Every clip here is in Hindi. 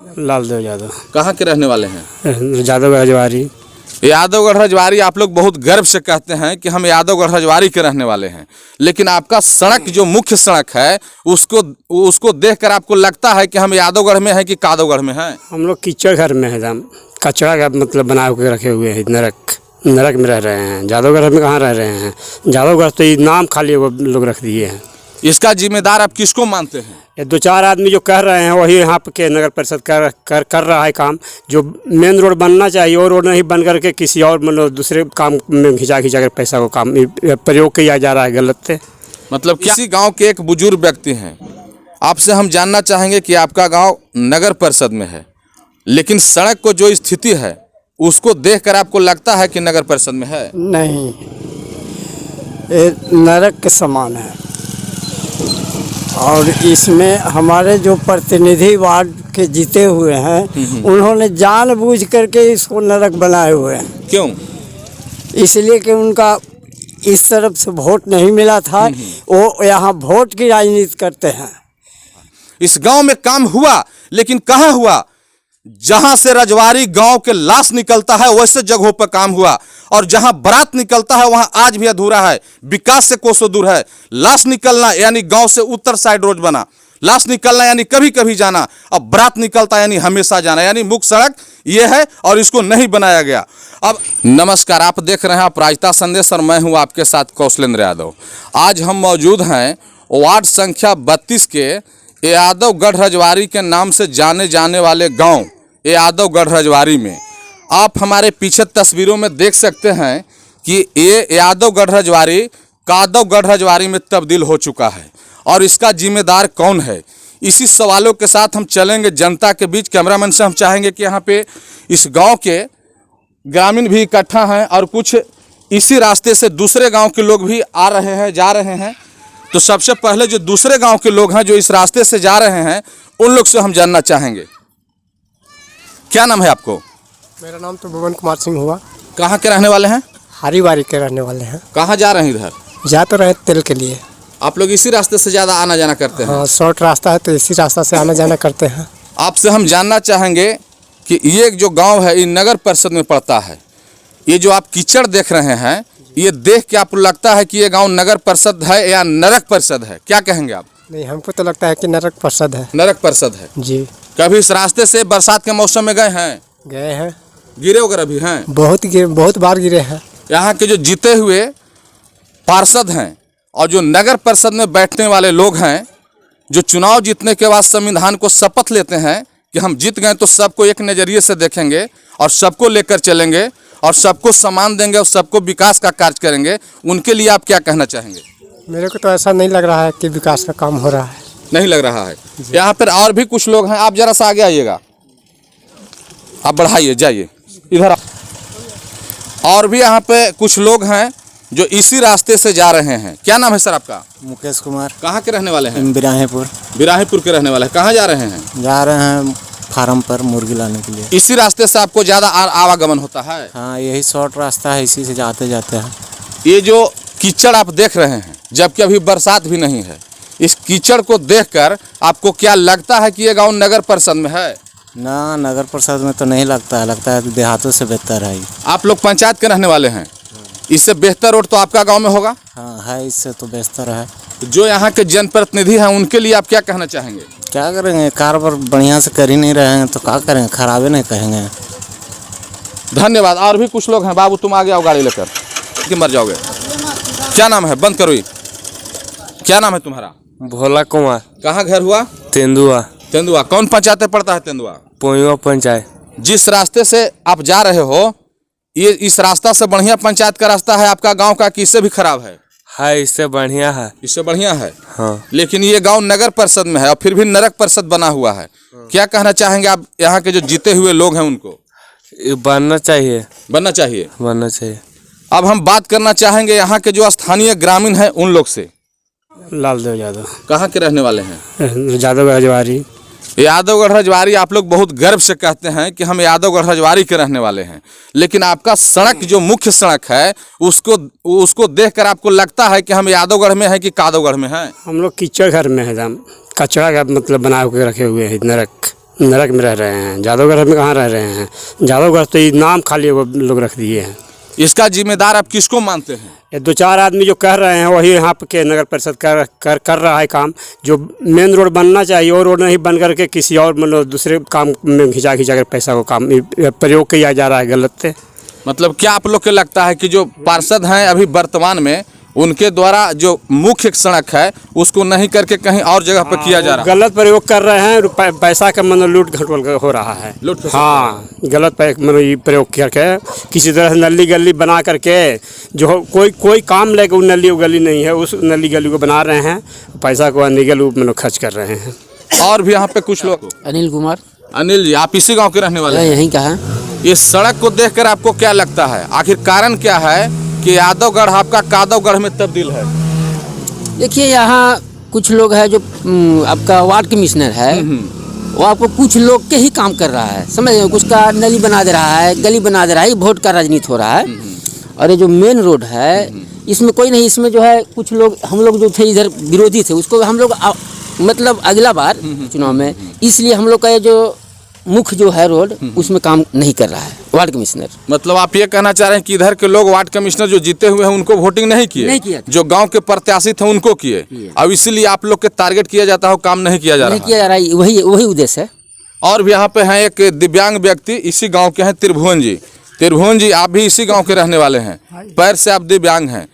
लालदेव यादव। कहाँ के रहने वाले हैं? यादव रजवारी। यादवगढ़ रजवारी आप लोग बहुत गर्व से कहते हैं कि हम यादवगढ़ रजवारी के रहने वाले हैं, लेकिन आपका सड़क जो मुख्य सड़क है उसको देखकर आपको लगता है कि हम यादवगढ़ में हैं कि कादवगढ़ में हैं? हम लोग कीचड़ घर में है, कचरा का मतलब बना के रखे हुए हैं, नरक में रह रहे हैं। यादवगढ़ में कहाँ रह रहे हैं? यादवगढ़ तो ये नाम खाली वो लोग रख दिए हैं। इसका जिम्मेदार आप किसको मानते हैं? ये 2-4 आदमी जो कह रहे हैं वही यहाँ के नगर परिषद कर रहा है काम। जो मेन रोड बनना चाहिए वो रोड नहीं बन करके किसी और मतलब दूसरे काम में घिंचा कर पैसा को काम प्रयोग किया जा रहा है गलत से। मतलब किसी गांव के एक बुजुर्ग व्यक्ति हैं, आपसे हम जानना चाहेंगे कि आपका गांव नगर परिषद में है, लेकिन सड़क को जो स्थिति है उसको देखकर आपको लगता है कि नगर परिषद में है? नहीं, ये नरक के समान है। और इसमें हमारे जो प्रतिनिधि वार्ड के जीते हुए हैं उन्होंने जानबूझ करके इसको नरक बनाए हुए हैं। क्यों? इसलिए कि उनका इस तरफ से वोट नहीं मिला था, वो यहाँ वोट की राजनीति करते हैं। इस गांव में काम हुआ, लेकिन कहाँ हुआ? जहां से रजवारी गांव के लाश निकलता है वैसे जगहों पर काम हुआ, और जहां बारात निकलता है वहां आज भी अधूरा है, विकास से कोसों दूर है। लाश निकलना यानी गांव से उत्तर साइड रोड बना, लाश निकलना यानी कभी कभी जाना, अब बारात निकलता यानी हमेशा जाना, यानी मुख्य सड़क ये है और इसको नहीं बनाया गया। अब नमस्कार, आप देख रहे हैं अपराजिता संदेश और मैं हूं आपके साथ कौशलेंद्र यादव। आज हम मौजूद हैं वार्ड संख्या 32 के यादवगढ़ रजवारी के नाम से जाने जाने वाले गांव यादवगढ़ रजवारी में। आप हमारे पीछे तस्वीरों में देख सकते हैं कि ये यादवगढ़ रजवारी कादवगढ़ रजवारी में तब्दील हो चुका है, और इसका जिम्मेदार कौन है? इसी सवालों के साथ हम चलेंगे जनता के बीच। कैमरामैन से हम चाहेंगे कि यहाँ पे इस गांव के ग्रामीण भी इकट्ठा हैं और कुछ इसी रास्ते से दूसरे गाँव के लोग भी आ रहे हैं, जा रहे हैं। तो सबसे पहले जो दूसरे गांव के लोग हैं जो इस रास्ते से जा रहे हैं उन लोग से हम जानना चाहेंगे। क्या नाम है आपको? मेरा नाम तो भुवन कुमार सिंह हुआ। कहाँ के रहने वाले हैं? हरिवारी के रहने वाले हैं। कहाँ जा रहे हैं इधर? जा तो रहे तेल के लिए। आप लोग इसी रास्ते से ज़्यादा आना जाना करते हैं? हाँ, शॉर्ट रास्ता है तो इसी रास्ता से आना जाना करते हैं। आपसे हम जानना चाहेंगे कि ये जो गाँव है ये नगर परिषद में पड़ता है। ये जो आप कीचड़ देख रहे हैं ये देख के आपको लगता है कि ये गांव नगर परिषद है या नरक परिषद है? क्या कहेंगे आप? नहीं, हमको तो लगता है कि नरक परिषद है। नरक परिषद है जी। कभी इस रास्ते से बरसात के मौसम में गए हैं? गए हैं। गिरे वगैरह भी हैं? बहुत बार गिरे हैं। यहाँ के जो जीते हुए पार्षद हैं और जो नगर परिषद में बैठने वाले लोग हैं, जो चुनाव जीतने के बाद संविधान को शपथ लेते हैं कि हम जीत गए तो सबको एक नज़रिए से देखेंगे और सबको लेकर चलेंगे और सबको सम्मान देंगे और सबको विकास का कार्य करेंगे, उनके लिए आप क्या कहना चाहेंगे? मेरे को तो ऐसा नहीं लग रहा है कि विकास का काम हो रहा है। नहीं लग रहा है। यहाँ पर और भी कुछ लोग हैं, आप जरा सा आगे आइएगा, आप बढ़ाइए, जाइए इधर। और भी यहाँ पे कुछ लोग हैं जो इसी रास्ते से जा रहे हैं। क्या नाम है सर आपका? मुकेश कुमार। कहाँ के रहने वाले हैं? बिराहीपुर के रहने वाले हैं। कहाँ जा रहे हैं? जा रहे हैं फार्म पर मुर्गी लाने के लिए। इसी रास्ते से आपको ज़्यादा आवागमन होता है? हाँ, यही शॉर्ट रास्ता है, इसी से जाते जाते हैं। ये जो कीचड़ आप देख रहे हैं, जबकि अभी बरसात भी नहीं है, इस कीचड़ को देखकर आपको क्या लगता है कि ये गांव नगर परिषद में है? ना, नगर परिषद में तो नहीं लगता है, लगता है देहातों से बेहतर है। आप लोग पंचायत के रहने वाले हैं, इससे बेहतर रोड तो आपका गांव में होगा? हाँ है, इससे तो बेहतर है। जो यहाँ के जनप्रतिनिधि हैं उनके लिए आप क्या कहना चाहेंगे? क्या करेंगे, कारोबार बढ़िया से कर ही नहीं रहे हैं तो क्या करेंगे, खराबे नहीं कहेंगे। धन्यवाद। और भी कुछ लोग हैं। बाबू तुम आगे आओ गाड़ी लेकर कि मर जाओगे। क्या नाम है? बंद करो। क्या नाम है तुम्हारा? भोला कुमार। कहाँ घर हुआ? तेंदुआ। तेंदुआ कौन पंचायत में पड़ता है? तेंदुआ पोइवा पंचायत। जिस रास्ते से आप जा रहे हो ये इस रास्ता से बढ़िया पंचायत का रास्ता है आपका गांव का कि इससे भी खराब है? इससे बढ़िया है। इससे बढ़िया है। हाँ। लेकिन ये गांव नगर परिषद में है और फिर भी नरक परिषद बना हुआ है। क्या कहना चाहेंगे आप यहाँ के जो जीते हुए लोग हैं उनको? बनना चाहिए। बनना चाहिए। बनना चाहिए। अब हम बात करना चाहेंगे यहाँ के जो स्थानीय ग्रामीण हैं उन लोग से। लालदेव यादव। कहाँ के रहने वाले हैं? यादव रजवारी। यादवगढ़ रजवारी आप लोग बहुत गर्व से कहते हैं कि हम यादवगढ़ रजवारी के रहने वाले हैं, लेकिन आपका सड़क जो मुख्य सड़क है उसको देखकर आपको लगता है कि हम यादवगढ़ में हैं कि कादवगढ़ में हैं? हम लोग कीचड़ घर में है, कचरा का मतलब बना के रखे हुए हैं, नरक में रह रहे हैं। जादवगढ़ में कहाँ रह रहे हैं? जादवगढ़ तो ये नाम खाली वो लोग रख दिए हैं। इसका जिम्मेदार आप किसको मानते हैं? ये 2-4 आदमी जो कह रहे हैं वही यहाँ के नगर परिषद कर रहा है काम। जो मेन रोड बनना चाहिए वो रोड नहीं बन करके किसी और मतलब दूसरे काम में घिंचा कर पैसा को काम प्रयोग किया जा रहा है गलत से। मतलब क्या आप लोग को लगता है कि जो पार्षद हैं अभी वर्तमान में उनके द्वारा जो मुख्य सड़क है उसको नहीं करके कहीं और जगह पर किया जा रहा है? गलत प्रयोग कर रहे हैं, पैसा का मतलब लूट घटोल हो रहा है। हाँ, गलत मतलब ये प्रयोग करके किसी तरह से नली गली बना करके जो कोई काम लेके वो नली गली नहीं है उस नली गली को बना रहे हैं, पैसा को अनिगल मतलब खर्च कर रहे हैं। और भी यहाँ पे कुछ लोग। अनिल कुमार। अनिल जी, आप इसी गाँव के रहने वाले हैं? यहीं का है। इस सड़क को देखकर आपको क्या लगता है, आखिर कारण क्या है कि यादवगढ़ आपका कादवगढ़ में तब्दील है? देखिए यहाँ कुछ लोग हैं जो आपका वार्ड कमिश्नर है, वो आपको कुछ लोग के ही काम कर रहा है, समझ रहे हो? उसका नली बना दे रहा है, गली बना दे रहा है, वोट का राजनीति हो रहा है। और ये जो मेन रोड है इसमें कोई नहीं, इसमें जो है कुछ लोग, हम लोग जो थे इधर विरोधी थे उसको हम लोग मतलब अगला बार चुनाव में, इसलिए हम लोग का ये जो मुख्य जो है रोड उसमें काम नहीं कर रहा है वार्ड कमिश्नर। मतलब आप ये कहना चाह रहे हैं कि इधर के लोग वार्ड कमिश्नर जो जीते हुए हैं उनको वोटिंग नहीं किए, जो गांव के प्रत्याशी थे उनको किए, अब इसीलिए आप लोग के टारगेट किया जाता है, काम नहीं किया जा रहा है। वही उद्देश्य है। और भी यहाँ पे हैं एक दिव्यांग व्यक्ति, इसी गाँव के हैं, त्रिभुवन जी। त्रिभुवन जी, आप भी इसी गाँव के रहने वाले हैं, पैर से आप दिव्यांग हैं।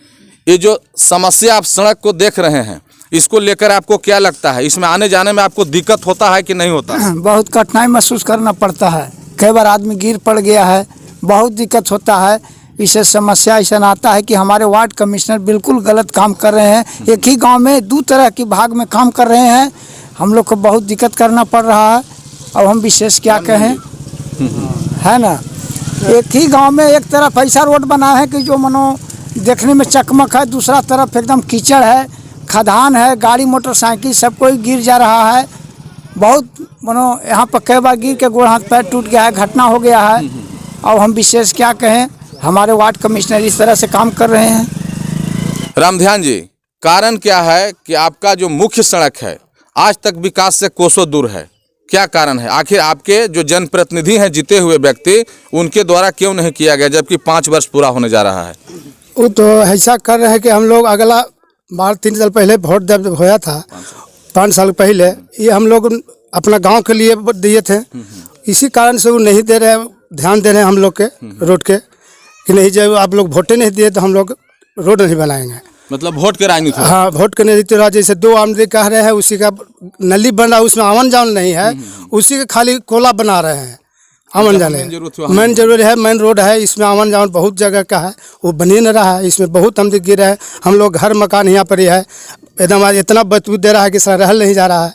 ये जो समस्या आप सड़क को देख रहे हैं इसको लेकर आपको क्या लगता है? इसमें आने जाने में आपको दिक्कत होता है कि नहीं होता? बहुत कठिनाई महसूस करना पड़ता है, कई बार आदमी गिर पड़ गया है, बहुत दिक्कत होता है। इसे समस्या ऐसा आता है कि हमारे वार्ड कमिश्नर बिल्कुल गलत काम कर रहे हैं। एक ही गांव में 2 तरह के भाग में काम कर रहे हैं, हम लोग को बहुत दिक्कत करना पड़ रहा है। अब हम विशेष क्या कहें, है ना? एक ही गाँव में एक तरफ ऐसा रोड बना है कि जो मनो देखने में चकमक है, दूसरा तरफ एकदम कीचड़ है, खदान है, गाड़ी मोटरसाइकिल सब कोई गिर जा रहा है। बहुत मनो यहाँ पर कई बार गिर के गोड़ हाथ पैर टूट गया है, घटना हो गया है। अब हम विशेष क्या कहें, हमारे वार्ड कमिश्नर इस तरह से काम कर रहे हैं। रामध्यान जी, कारण क्या है कि आपका जो मुख्य सड़क है आज तक विकास से कोसों दूर है? क्या कारण है? आखिर आपके जो जनप्रतिनिधि हैं जीते हुए व्यक्ति, उनके द्वारा क्यों नहीं किया गया जबकि 5 वर्ष पूरा होने जा रहा है? वो तो ऐसा कर रहे हैं कि हम लोग अगला बार 3 साल पहले वोट जब होया था, 5 साल पहले, ये हम लोग अपना गांव के लिए दिए थे। इसी कारण से वो नहीं दे रहे, ध्यान दे रहे हैं हम लोग के रोड के, कि नहीं जब आप लोग वोटे नहीं दिए तो हम लोग रोड नहीं बनाएंगे। मतलब वोट के राजनीति? हाँ, वोट के नहीं देते। जैसे 2 आमदनी कह रहे हैं, उसी का नली बन रहा है, उसमें आवन जान नहीं है, उसी का खाली कोला बना रहे हैं। आवन जान मेन जरूरी है, मेन रोड है, इसमें आवन जान बहुत जगह का है, वो बन ही नहीं रहा है। इसमें बहुत आमदनी गिर है, हम लोग घर मकान यहाँ पर ही है, एकदम इतना बदबू दे रहा है कि सर रह नहीं जा रहा है।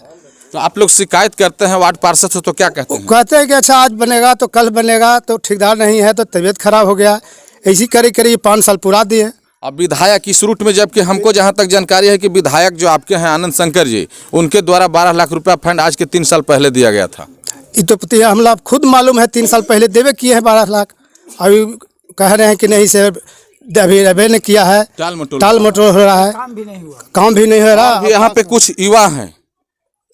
तो आप लोग शिकायत करते हैं वार्ड पार्षद से, तो क्या कहते हैं? कहते हैं कि अच्छा आज बनेगा तो कल बनेगा, तो ठेकेदार नहीं है तो तबीयत खराब हो गया, ऐसी करीब 5 साल पूरा दिए। अब विधायक इस रूट में, जबकि हमको जहाँ तक जानकारी है कि विधायक जो आपके हैं आनंद शंकर जी, उनके द्वारा 12 लाख रुपया फंड आज के 3 साल पहले दिया गया था। ये तो पता है, हम लोग खुद मालूम है 3 साल पहले देवे किए हैं 12 लाख। अभी कह रहे हैं कि नहीं से अभी ने किया है, टाल मटोल हो रहा है, काम भी नहीं हो रहा। यहाँ पे कुछ युवा हैं,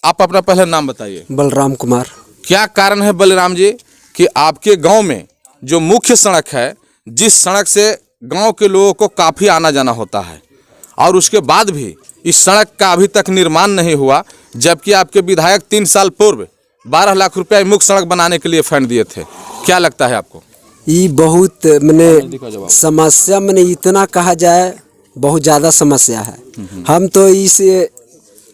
आप अपना पहले नाम बताइए। बलराम कुमार। क्या कारण है बलराम जी कि आपके गांव में जो मुख्य सड़क है, जिस सड़क से गांव के लोगों को काफ़ी आना जाना होता है, और उसके बाद भी इस सड़क का अभी तक निर्माण नहीं हुआ, जबकि आपके विधायक 3 साल पूर्व 12 लाख रुपया मुख्य सड़क बनाने के लिए फंड दिए थे? क्या लगता है आपको? ये बहुत मैंने समस्या, मैंने इतना कहा जाए बहुत ज़्यादा समस्या है। हम तो इस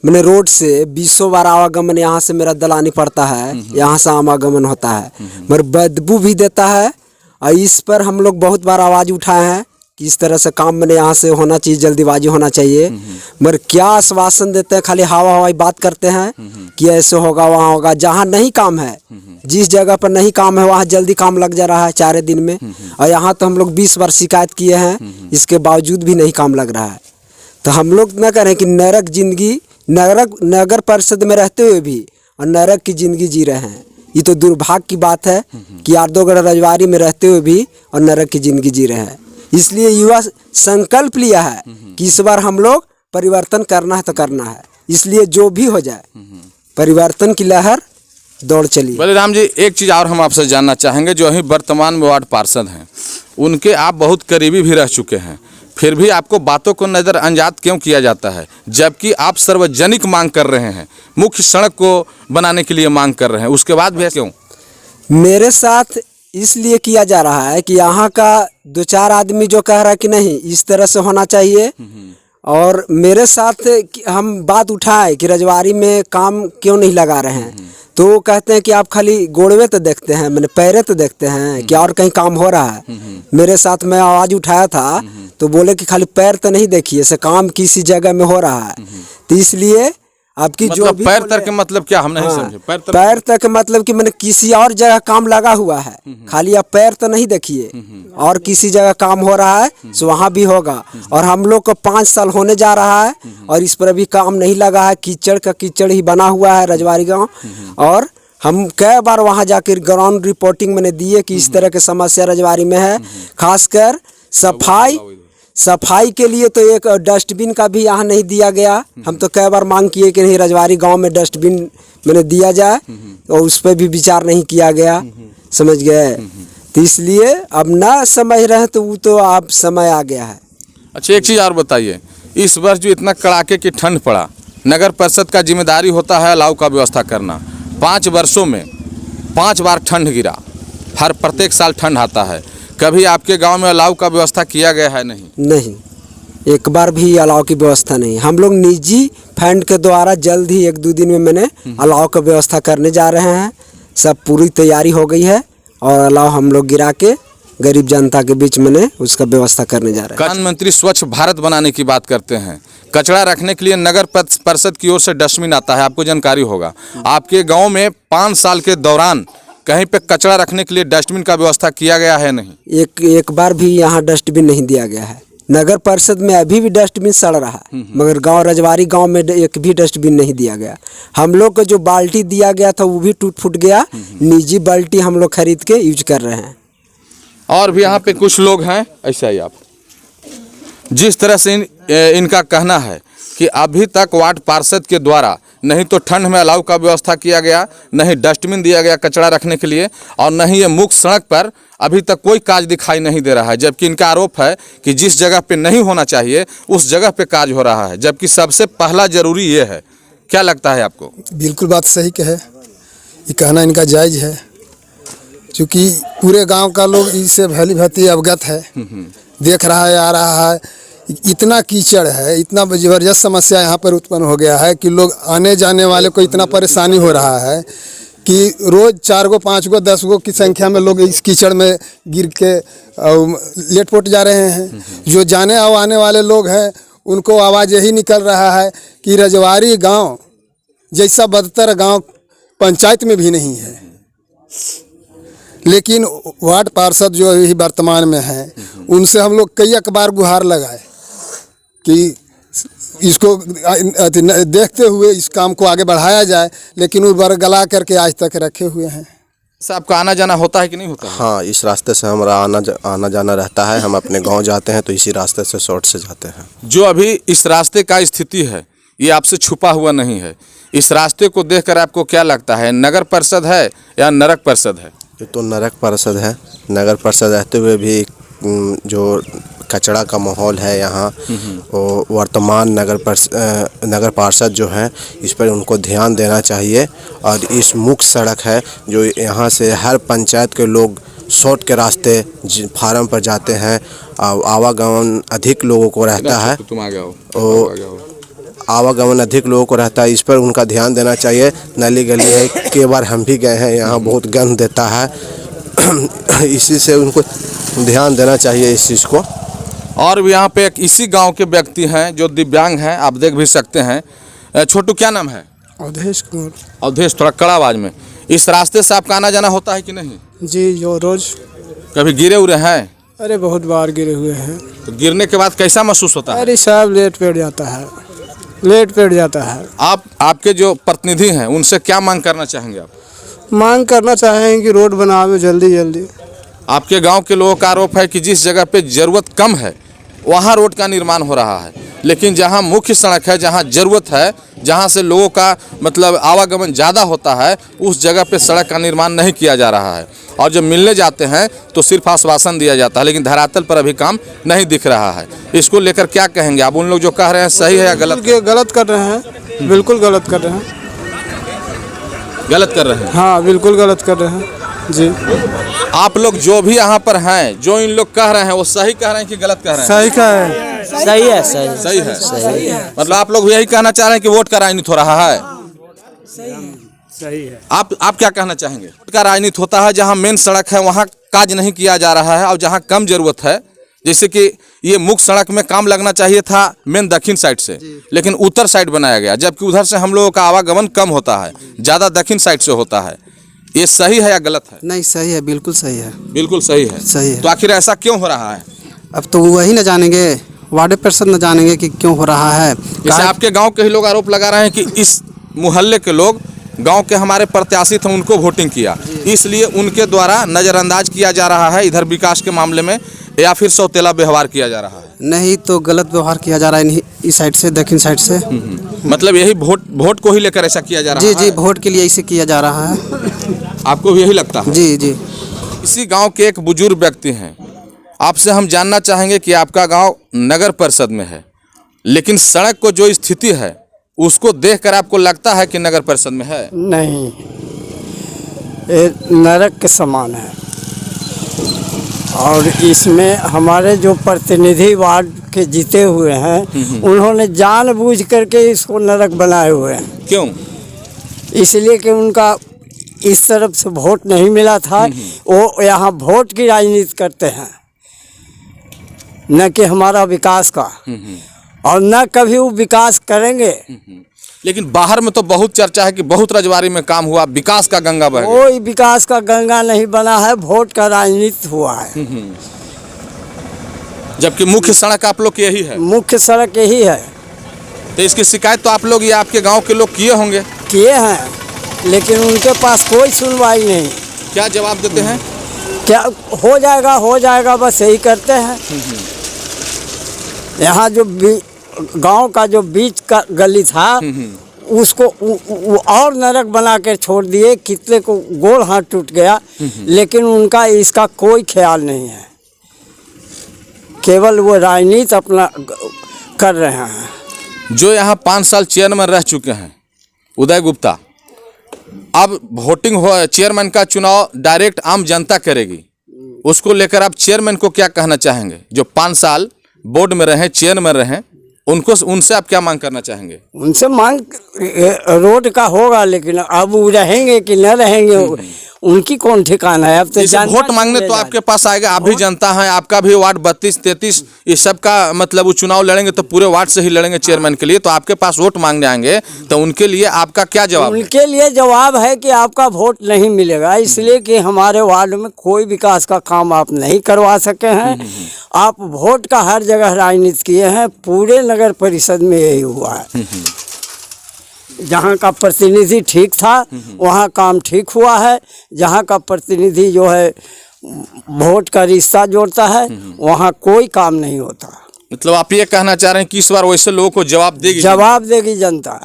मैंने रोड से 20 बार आवागमन, यहाँ से मेरा दलानी पड़ता है, यहाँ से आवागमन होता है, मगर बदबू भी देता है। और इस पर हम लोग बहुत बार आवाज़ उठाए हैं कि इस तरह से काम मैंने यहाँ से होना चाहिए, जल्दीबाजी होना चाहिए, मगर क्या आश्वासन देते हैं, खाली हवा हवाई बात करते हैं कि ऐसे होगा वहाँ होगा। जहाँ नहीं काम है, जिस जगह पर नहीं काम है वहाँ जल्दी काम लग जा रहा है 4 दिन में। और यहाँ तो हम लोग 20 बार शिकायत किए हैं, इसके बावजूद भी नहीं काम लग रहा है। तो हम लोग न करें कि नरक जिंदगी, नगर परिषद में रहते हुए भी और नरक की जिंदगी जी रहे हैं। ये तो दुर्भाग्य की बात है कि यादवगढ़ रजवाड़ी में रहते हुए भी और नरक की जिंदगी जी रहे हैं। इसलिए युवा संकल्प लिया है कि इस बार हम लोग परिवर्तन करना है तो करना है। इसलिए जो भी हो जाए, परिवर्तन की लहर दौड़ चली। बलिराम जी, एक चीज़ और हम आपसे जानना चाहेंगे, जो अभी वर्तमान में वार्ड पार्षद हैं उनके आप बहुत करीबी भी रह चुके हैं, फिर भी आपको बातों को नज़रअंदाज क्यों किया जाता है, जबकि आप सार्वजनिक मांग कर रहे हैं, मुख्य सड़क को बनाने के लिए मांग कर रहे हैं, उसके बाद भी क्यों? मेरे साथ इसलिए किया जा रहा है कि यहाँ का 2-4 आदमी जो कह रहा है कि नहीं इस तरह से होना चाहिए, और मेरे साथ हम बात उठाए कि रजवाड़ी में काम क्यों नहीं लगा रहे हैं, तो वो कहते हैं कि आप खाली गोड़वे तो देखते हैं, मैंने पैरे तो देखते हैं कि और कहीं काम हो रहा है। मेरे साथ मैं आवाज़ उठाया था तो बोले कि खाली पैर तो नहीं देखिए, से काम किसी जगह में हो रहा है। तो इसलिए आपकी मतलब जो भी पैर तक के मतलब क्या, हम नहीं समझे। पैर तक मतलब कि मैंने किसी और जगह काम लगा हुआ है, खाली आप पैर तो नहीं देखिए, और किसी जगह काम हो रहा है तो वहाँ भी होगा। और हम लोग को 5 साल होने जा रहा है और इस पर अभी काम नहीं लगा है, कीचड़ का कीचड़ ही बना हुआ है रजवाड़ी गाँव। और हम कई बार वहाँ जाकर ग्राउंड रिपोर्टिंग मैंने दी है कि इस तरह की समस्या रजवाड़ी में है, खासकर सफाई के लिए। तो एक डस्टबिन का भी यहाँ नहीं दिया गया। हम तो कई बार मांग किए कि नहीं रजवाड़ी गांव में डस्टबिन मैंने दिया जाए, और उस पर भी विचार नहीं किया गया, समझ गए। तो इसलिए अब ना समझ रहे तो वो तो आप समय आ गया है। अच्छा, एक चीज़ और बताइए, इस वर्ष जो इतना कड़ाके की ठंड पड़ा, नगर परिषद का जिम्मेदारी होता है अलाव का व्यवस्था करना। 5 वर्षों में 5 बार ठंड गिरा, हर प्रत्येक साल ठंड आता है, कभी आपके गांव में अलाव का व्यवस्था किया गया है? नहीं, एक बार भी अलाव की व्यवस्था नहीं। हम लोग निजी फंड के द्वारा जल्द ही 1-2 दिन में मैंने अलाव का व्यवस्था करने जा रहे हैं। सब पूरी तैयारी हो गई है और अलाव हम लोग गिरा के गरीब जनता के बीच मैंने उसका व्यवस्था करने जा रहे हैं। प्रधानमंत्री स्वच्छ भारत बनाने की बात करते हैं, कचरा रखने के लिए नगर परिषद की ओर से डस्टबिन आता है, आपको जानकारी होगा। आपके गाँव में 5 साल के दौरान कहीं पे कचरा रखने के लिए डस्टबिन का व्यवस्था किया गया है? नहीं, एक बार भी यहाँ डस्टबिन नहीं दिया गया है। नगर परिषद में अभी भी डस्टबिन सड़ रहा है, मगर गांव रजवाड़ी गांव में एक भी डस्टबिन नहीं दिया गया। हम लोग को जो बाल्टी दिया गया था वो भी टूट फूट गया, निजी बाल्टी हम लोग खरीद के यूज कर रहे हैं। और भी यहाँ पे कुछ लोग हैं ऐसा ही, आप जिस तरह से इनका कहना है कि अभी तक वार्ड पार्षद के द्वारा नहीं तो ठंड में अलाव का व्यवस्था किया गया, नहीं डस्टबिन दिया गया कचरा रखने के लिए, और नहीं ये मुख्य सड़क पर अभी तक कोई काज दिखाई नहीं दे रहा है। जबकि इनका आरोप है कि जिस जगह पे नहीं होना चाहिए उस जगह पे काज हो रहा है, जबकि सबसे पहला जरूरी ये है। क्या लगता है आपको? बिल्कुल बात सही कहे, ये कहना इनका जायज़ है, क्योंकि पूरे गांव का लोग इससे भली भांति अवगत है, देख रहा है, आ रहा है। इतना कीचड़ है, इतना ज़बरदस्त समस्या यहाँ पर उत्पन्न हो गया है कि लोग आने जाने वाले को इतना परेशानी हो रहा है कि रोज़ 4 गो 5 गो 10 गो की संख्या में लोग इस कीचड़ में गिर के लेटपोट जा रहे हैं। जो जाने और आने वाले लोग हैं उनको आवाज़ यही निकल रहा है कि रजवाड़ी गांव जैसा बदतर गांव पंचायत में भी नहीं है। लेकिन वार्ड पार्षद जो अभी वर्तमान में हैं उनसे हम लोग कई बार गुहार लगाए कि इसको देखते हुए इस काम को आगे बढ़ाया जाए, लेकिन वो बरगला करके आज तक रखे हुए हैं। आपका आना जाना होता है कि नहीं होता है? हाँ, इस रास्ते से हमारा आना जाना रहता है। हम अपने गांव जाते हैं तो इसी रास्ते से शॉर्ट से जाते हैं। जो अभी इस रास्ते का स्थिति है ये आपसे छुपा हुआ नहीं है। इस रास्ते को देखकर आपको क्या लगता है, नगर परिषद है या नरक परिषद है? ये तो नरक परिषद है। नगर परिषद रहते हुए भी जो कचरा का माहौल है यहाँ, वो वर्तमान नगर पार्षद जो हैं इस पर उनको ध्यान देना चाहिए। और इस मुख्य सड़क है जो यहाँ से हर पंचायत के लोग शॉर्ट के रास्ते फार्म पर जाते हैं, आवागमन अधिक लोगों को रहता है। तुम आ गया आवागमन अधिक लोगों को रहता है, इस पर उनका ध्यान देना चाहिए। नली गली है, कई बार हम भी गए हैं, यहाँ बहुत गंद देता है। इसी से उनको ध्यान देना चाहिए इस चीज़ को। और भी यहाँ पे एक इसी गांव के व्यक्ति हैं जो दिव्यांग हैं, आप देख भी सकते हैं। छोटू, क्या नाम है? अवधेश कुमार। अवधेश, थोड़ा कड़ा आवाज में। इस रास्ते से आपका आना जाना होता है कि नहीं? जी, जो रोज। कभी गिरे उरे हैं? अरे बहुत बार गिरे हुए हैं। तो गिरने के बाद कैसा महसूस होता है? अरे साहब लेट पेट जाता है। आपके जो प्रतिनिधि हैं उनसे क्या मांग करना चाहेंगे आप? मांग करना चाहेंगे कि रोड बनावे जल्दी। आपके गांव के लोगों का आरोप है कि जिस जगह पे ज़रूरत कम है वहाँ रोड का निर्माण हो रहा है, लेकिन जहाँ मुख्य सड़क है, जहाँ ज़रूरत है, जहाँ से लोगों का मतलब आवागमन ज़्यादा होता है, उस जगह पे सड़क का निर्माण नहीं किया जा रहा है। और जब मिलने जाते हैं तो सिर्फ आश्वासन दिया जाता है, लेकिन धरातल पर अभी काम नहीं दिख रहा है। इसको लेकर क्या कहेंगे आप? उन लोग जो कह रहे हैं सही है या गलत? गलत कर रहे हैं, बिल्कुल गलत कर रहे हैं। गलत कर रहे हैं? हाँ, बिल्कुल गलत कर रहे हैं जी। आप लोग जो भी यहाँ पर हैं, जो इन लोग कह रहे हैं, वो सही कह रहे हैं कि गलत कह रहे हैं? सही का है। सही है, सही सही है। सही है। मतलब आप लोग यही कहना चाह रहे हैं कि वोट का राजनीति हो रहा है? सही है। आप क्या कहना चाहेंगे? वोट का राजनीति होता है, जहाँ मेन सड़क है वहाँ काज नहीं किया जा रहा है, और जहाँ कम जरूरत है, जैसे कि ये मुख्य सड़क में काम लगना चाहिए था मेन दक्षिण साइड से, लेकिन उत्तर साइड बनाया गया, जबकि उधर से हम लोगों का आवागमन कम होता है, ज़्यादा दक्षिण साइड से होता है। ये सही है या गलत है? नहीं, सही है, बिल्कुल सही है। बिल्कुल सही है। सही है। तो आखिर ऐसा क्यों हो रहा है? अब तो वही न जानेंगे, वार्ड पार्षद न जानेंगे कि क्यों हो रहा है। जैसे आपके गांव के ही लोग आरोप लगा रहे हैं कि इस मोहल्ले के लोग गांव के हमारे प्रत्याशी थे, उनको वोटिंग किया, इसलिए उनके द्वारा नज़रअंदाज किया जा रहा है इधर विकास के मामले में, या फिर सौतेला व्यवहार किया जा रहा है। नहीं, तो गलत व्यवहार किया जा रहा है इस साइड से, दक्षिण साइड से। मतलब यही वोट को ही लेकर ऐसा किया जा रहा है? जी, वोट के लिए ऐसे किया जा रहा है। आपको भी यही लगता है? जी। इसी गांव के एक बुजुर्ग व्यक्ति हैं, आपसे हम जानना चाहेंगे कि आपका गांव नगर परिषद में है, लेकिन सड़क को जो स्थिति है उसको देखकर आपको लगता है कि नगर परिषद में है? नहीं, ये नरक के समान है। और इसमें हमारे जो प्रतिनिधि वार्ड के जीते हुए हैं, उन्होंने जानबूझ करके इसको नरक बनाए हुए हैं। क्यों? इसलिए कि उनका इस तरफ से वोट नहीं मिला था, वो यहाँ वोट की राजनीति करते हैं, न कि हमारा विकास का, और न कभी वो विकास करेंगे। लेकिन बाहर में तो बहुत चर्चा है कि बहुत रजवाड़ी में काम हुआ, विकास का गंगा बह गया। कोई विकास का गंगा नहीं बना है, वोट का राजनीति हुआ है। जबकि मुख्य सड़क आप लोग की यही है? मुख्य सड़क यही है। तो इसकी शिकायत तो आप लोग या आपके गांव के लोग किए होंगे? किए हैं, लेकिन उनके पास कोई सुनवाई नहीं। क्या जवाब देते हैं? क्या हो जाएगा, बस यही करते हैं। यहाँ जो गांव का जो बीच का गली था, उसको वो और नरक बना के छोड़ दिए, कितने को गोड़ हाथ टूट गया, लेकिन उनका इसका कोई ख्याल नहीं है, केवल वो राजनीति अपना कर रहे हैं। जो यहाँ 5 साल चेयरमैन रह चुके हैं, उदय गुप्ता, अब वोटिंग हो, चेयरमैन का चुनाव डायरेक्ट आम जनता करेगी, उसको लेकर आप चेयरमैन को क्या कहना चाहेंगे? जो 5 साल बोर्ड में रहे, चेयरमैन रहे, उनसे आप क्या मांग करना चाहेंगे? उनसे मांग रोड का होगा, लेकिन अब वो रहेंगे कि न रहेंगे उनकी कौन ठिकाना है। अब तो वोट मांगने तो आपके पास आएगा, आप भी जनता हैं, आपका भी वार्ड 32, 33 ये सब का मतलब वो चुनाव लड़ेंगे तो पूरे वार्ड से ही लड़ेंगे चेयरमैन के लिए, तो आपके पास वोट मांगने आएंगे, तो उनके लिए आपका क्या जवाब? उनके लिए जवाब है कि आपका वोट नहीं मिलेगा, इसलिए कि हमारे वार्ड में कोई विकास का काम आप नहीं करवा सके हैं। आप वोट का हर जगह राजनीति किए हैं, पूरे नगर परिषद में यही हुआ है। जहाँ का प्रतिनिधि ठीक था वहाँ काम ठीक हुआ है, जहाँ का प्रतिनिधि जो है वोट का रिश्ता जोड़ता है वहाँ कोई काम नहीं होता। मतलब आप ये कहना चाह रहे हैं कि इस बार वैसे लोगों को जवाब देगी जनता।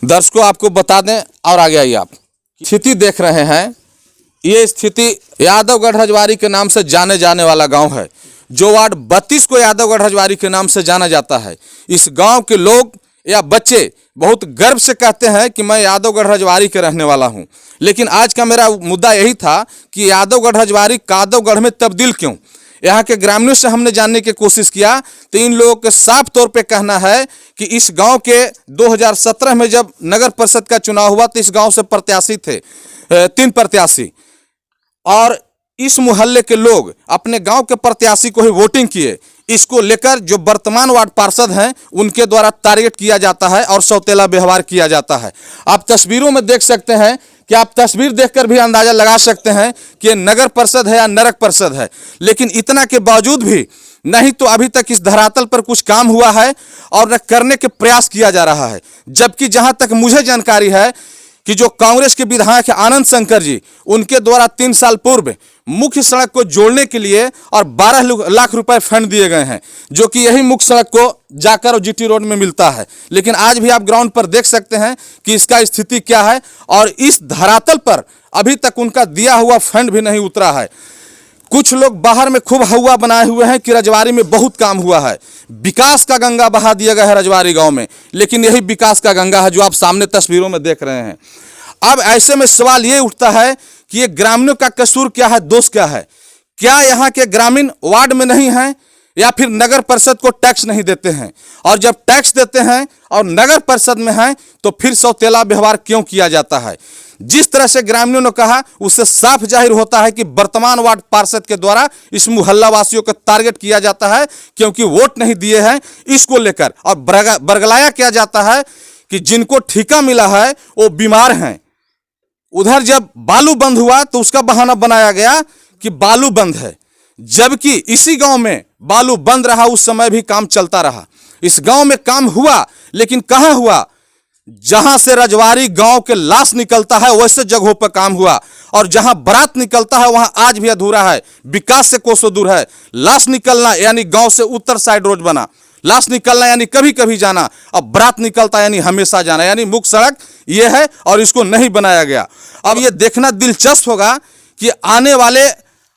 दर्शकों आपको बता दें और आगे आइए, आप स्थिति देख रहे हैं, ये स्थिति यादवगढ़ रजवाड़ी के नाम से जाने जाने वाला गांव है, जो वार्ड 32 को यादवगढ़ रजवाड़ी के नाम से जाना जाता है। इस गांव के लोग या बच्चे बहुत गर्व से कहते हैं कि मैं यादवगढ़ रजवाड़ी के रहने वाला हूं, लेकिन आज का मेरा मुद्दा यही था कि यादवगढ़ रजवाड़ी कादवगढ़ में तब्दील क्यों। यहाँ के ग्रामीणों से हमने जानने की कोशिश किया तो इन लोगों के साफ तौर पे कहना है कि इस गांव के 2017 में जब नगर परिषद का चुनाव हुआ तो इस गांव से प्रत्याशी थे 3 प्रत्याशी, और इस मोहल्ले के लोग अपने गांव के प्रत्याशी को ही वोटिंग किए। इसको लेकर जो वर्तमान वार्ड पार्षद हैं उनके द्वारा टारगेट किया जाता है और सौतेला व्यवहार किया जाता है। आप तस्वीरों में देख सकते हैं कि आप तस्वीर देखकर भी अंदाजा लगा सकते हैं कि ये नगर परिषद है या नरक परिषद है, लेकिन इतना के बावजूद भी नहीं तो अभी तक इस धरातल पर कुछ काम हुआ है और न करने के प्रयास किया जा रहा है। जबकि जहां तक मुझे जानकारी है कि जो कांग्रेस के विधायक है आनंद शंकर जी, उनके द्वारा 3 साल पूर्व मुख्य सड़क को जोड़ने के लिए और 12 लाख रुपए फंड दिए गए हैं, जो कि यही मुख्य सड़क को जाकर और जीटी रोड में मिलता है। लेकिन आज भी आप ग्राउंड पर देख सकते हैं कि इसका स्थिति क्या है, और इस धरातल पर अभी तक उनका दिया हुआ फंड भी नहीं उतरा है। कुछ लोग बाहर में खूब हवा बनाए हुए हैं कि रजवाड़ी में बहुत काम हुआ है, विकास का गंगा बहा दिया गया है रजवाड़ी गांव में, लेकिन यही विकास का गंगा है जो आप सामने तस्वीरों में देख रहे हैं। अब ऐसे में सवाल ये उठता है कि ये ग्रामीणों का कसूर क्या है, दोष क्या है? क्या यहाँ के ग्रामीण वार्ड में नहीं हैं, या फिर नगर परिषद को टैक्स नहीं देते हैं? और जब टैक्स देते हैं और नगर परिषद में हैं तो फिर सौतेला व्यवहार क्यों किया जाता है? जिस तरह से ग्रामीणों ने कहा उससे साफ जाहिर होता है कि वर्तमान वार्ड पार्षद के द्वारा इस मुहल्ला वासियों को टारगेट किया जाता है, क्योंकि वोट नहीं दिए हैं इसको लेकर, और बरगलाया किया जाता है कि जिनको ठेका मिला है वो बीमार हैं। उधर जब बालू बंद हुआ तो उसका बहाना बनाया गया कि बालू बंद है, जबकि इसी गांव में बालू बंद रहा, उस समय भी काम चलता रहा। इस गांव में काम हुआ, लेकिन कहां हुआ? जहां से रजवाड़ी गांव के लाश निकलता है वैसे जगहों पर काम हुआ, और जहां बारात निकलता है वहां आज भी अधूरा है, विकास से कोसों दूर है। लाश निकलना यानी गांव से उत्तर साइड रोड बना, लाश निकलना यानी कभी कभी जाना, अब बारात निकलता यानी हमेशा जाना, यानी मुख्य सड़क ये है और इसको नहीं बनाया गया। अब ये देखना दिलचस्प होगा कि आने वाले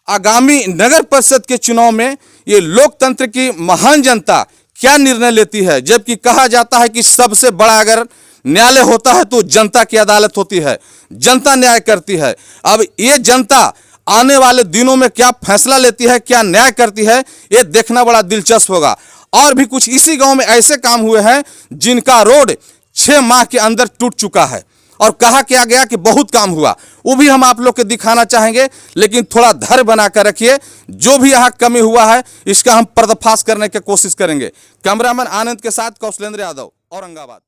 आगामी नगर परिषद के चुनाव में ये लोकतंत्र की महान जनता क्या निर्णय लेती है, जबकि कहा जाता है कि सबसे बड़ा अगर न्यायालय होता है तो जनता की अदालत होती है, जनता न्याय करती है। अब ये जनता आने वाले दिनों में क्या फैसला लेती है, क्या न्याय करती है, ये देखना बड़ा दिलचस्प होगा। और भी कुछ इसी गांव में ऐसे काम हुए हैं जिनका रोड 6 माह के अंदर टूट चुका है, और कहा क्या गया कि बहुत काम हुआ, वो भी हम आप लोग को दिखाना चाहेंगे, लेकिन थोड़ा धैर्य बनाकर रखिए। जो भी यहाँ कमी हुआ है इसका हम पर्दाफाश करने की कोशिश करेंगे। कैमरामैन आनंद के साथ कौशलेंद्र यादव, औरंगाबाद।